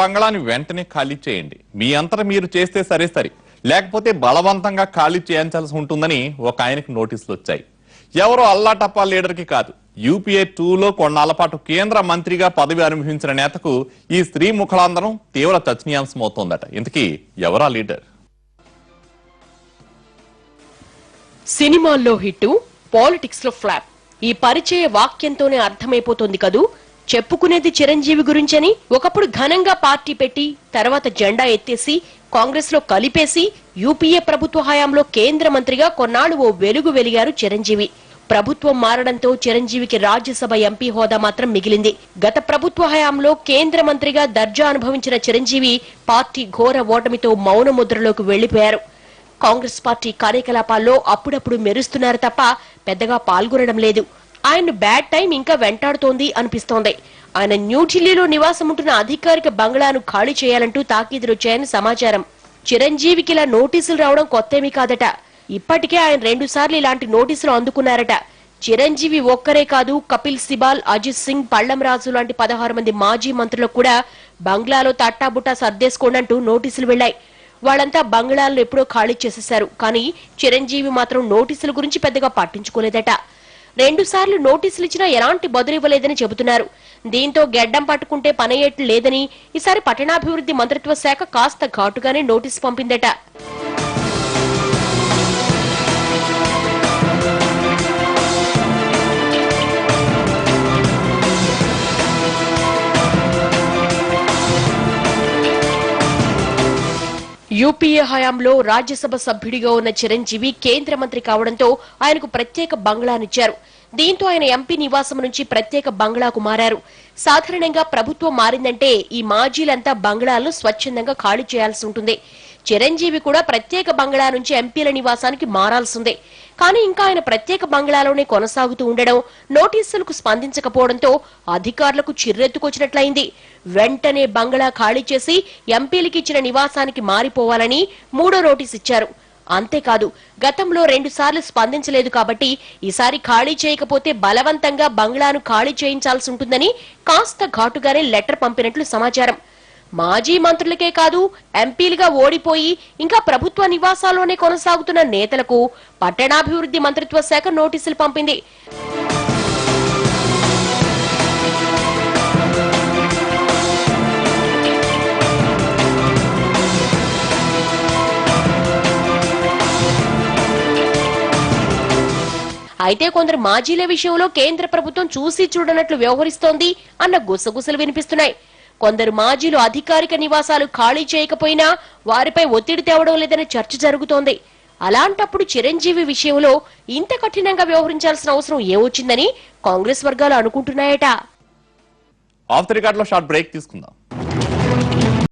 బంగ్లాని వెంటనే ఖాళీ చేయండి. మీ అంతటా మీరు చేస్తే సరే సరి, లేకపోతే బలవంతంగా ఖాళీ చేయించాల్సి ఉంటుందని ఒక ఆయనకు నోటీసులు వచ్చాయి. ఎవరో అల్లాటప్పా లీడర్కి కాదు, యూపీఏ 2లో కొన్నాళ్ల పాటు కేంద్ర మంత్రిగా పదవి అనుభవించిన నేతకు ఈ స్త్రీ ముఖలాందరం తీవ్ర చర్చనీయాంశమవుతోందట. ఇంతకీ ఎవరా లీడర్? సినిమాల్లో హిట్టు, పాలిటిక్స్ లో ఫ్లాప్. ఈ పరిచయ వాక్యంతోనే అర్థమైపోతుంది కదూ చెప్పుకునేది చిరంజీవి గురించని. ఒకప్పుడు ఘనంగా పార్టీ పెట్టి తర్వాత జెండా ఎత్తేసి కాంగ్రెస్ లో కలిపేసి యూపీఏ ప్రభుత్వ హయాంలో కేంద్ర మంత్రిగా కొన్నాళ్లు ఓ వెలుగు వెలిగారు చిరంజీవి. ప్రభుత్వం మారడంతో చిరంజీవికి రాజ్యసభ ఎంపీ హోదా మాత్రం మిగిలింది. గత ప్రభుత్వ హయాంలో కేంద్ర మంత్రిగా దర్జా అనుభవించిన చిరంజీవి పార్టీ ఘోర ఓటమితో మౌన ముద్రలోకి వెళ్లిపోయారు. కాంగ్రెస్ పార్టీ కార్యకలాపాల్లో అప్పుడప్పుడు మెరుస్తున్నారు తప్ప పెద్దగా పాల్గొనడం లేదు. ఆయన బ్యాడ్ టైం ఇంకా వెంటాడుతోంది అనిపిస్తోంది. ఆయన న్యూఢిల్లీలో నివాసం ఉంటున్న అధికారిక బంగ్లాను ఖాళీ చేయాలంటూ తాకీదులొచ్చాయని సమాచారం. చిరంజీవికి ఇలా నోటీసులు రావడం కొత్తేమీ కాదట. ఇప్పటికే ఆయన 2 సార్లు ఇలాంటి నోటీసులు అందుకున్నారట. చిరంజీవి ఒక్కరే కాదు, కపిల్ సిబాల్, అజిత్ సింగ్, పళ్లంరాజు లాంటి 16 మంది మాజీ మంత్రులకు కూడా బంగ్లాలో తట్టాబుట్టా సర్దేసుకోండంటూ నోటీసులు వెళ్లాయి. వాళ్ళంతా బంగ్లాలను ఎప్పుడో ఖాళీ చేసేశారు. కానీ చిరంజీవి మాత్రం నోటీసుల గురించి పెద్దగా పట్టించుకోలేదట. 2 సార్లు నోటీసులు ఇచ్చినా ఎలాంటి బదులివ్వలేదని చెబుతున్నారు. దీంతో గెడ్డం పట్టుకుంటే పనయ్యేట్లు లేదని ఈసారి పట్టణాభివృద్ధి మంత్రిత్వ శాఖ కాస్త ఘాటుగానే నోటీసు పంపిందట. యూపీఏ హయాంలో రాజ్యసభ సభ్యుడిగా ఉన్న చిరంజీవి కేంద్ర మంత్రి కావడంతో ఆయనకు ప్రత్యేక బంగ్లానిచ్చారు. దీంతో ఆయన ఎంపీ నివాసం నుంచి ప్రత్యేక బంగ్లాకు మారారు. సాధారణంగా ప్రభుత్వం మారిందంటే ఈ మాజీలంతా బంగ్లాలను స్వచ్ఛందంగా ఖాళీ చేయాల్సి ఉంటుంది. చిరంజీవి కూడా ప్రత్యేక బంగ్లా నుంచి ఎంపీల నివాసానికి మారాల్సిందే. కానీ ఇంకా ఆయన ప్రత్యేక బంగ్లాలోనే కొనసాగుతూ ఉండడం, నోటీసులకు స్పందించకపోవడంతో అధికారులకు చిర్రెత్తుకొచ్చినట్లయింది. వెంటనే బంగ్లా ఖాళీ చేసి ఎంపీలకి ఇచ్చిన నివాసానికి మారిపోవాలని 3వ నోటీసు ఇచ్చారు. అంతేకాదు, గతంలో 2 సార్లు స్పందించలేదు కాబట్టి ఈసారి ఖాళీ చేయకపోతే బలవంతంగా బంగ్లాను ఖాళీ చేయించాల్సి ఉంటుందని కాస్త ఘాటుగానే లెటర్ పంపినట్లు సమాచారం. మాజీ మంత్రులకే కాదు, ఎంపీలుగా ఓడిపోయి ఇంకా ప్రభుత్వ నివాసాల్లోనే కొనసాగుతున్న నేతలకు పట్టణాభివృద్ధి మంత్రిత్వ శాఖ నోటీసులు పంపింది. అయితే కొందరు మాజీల విషయంలో కేంద్ర ప్రభుత్వం చూసి చూడనట్లు వ్యవహరిస్తోంది అన్న గుసగుసలు వినిపిస్తున్నాయి. కొందరు మాజీలు అధికారిక నివాసాలు ఖాళీ చేయకపోయినా వారిపై ఒత్తిడి తేవడం లేదనే చర్చ జరుగుతోంది. అలాంటప్పుడు చిరంజీవి విషయంలో ఇంత కఠినంగా వ్యవహరించాల్సిన అవసరం ఏమొచ్చిందని కాంగ్రెస్ వర్గాలు అనుకుంటున్నాయట. ఆఫ్ ది రికార్డ్ లో షార్ట్ బ్రేక్ తీసుకుందాం.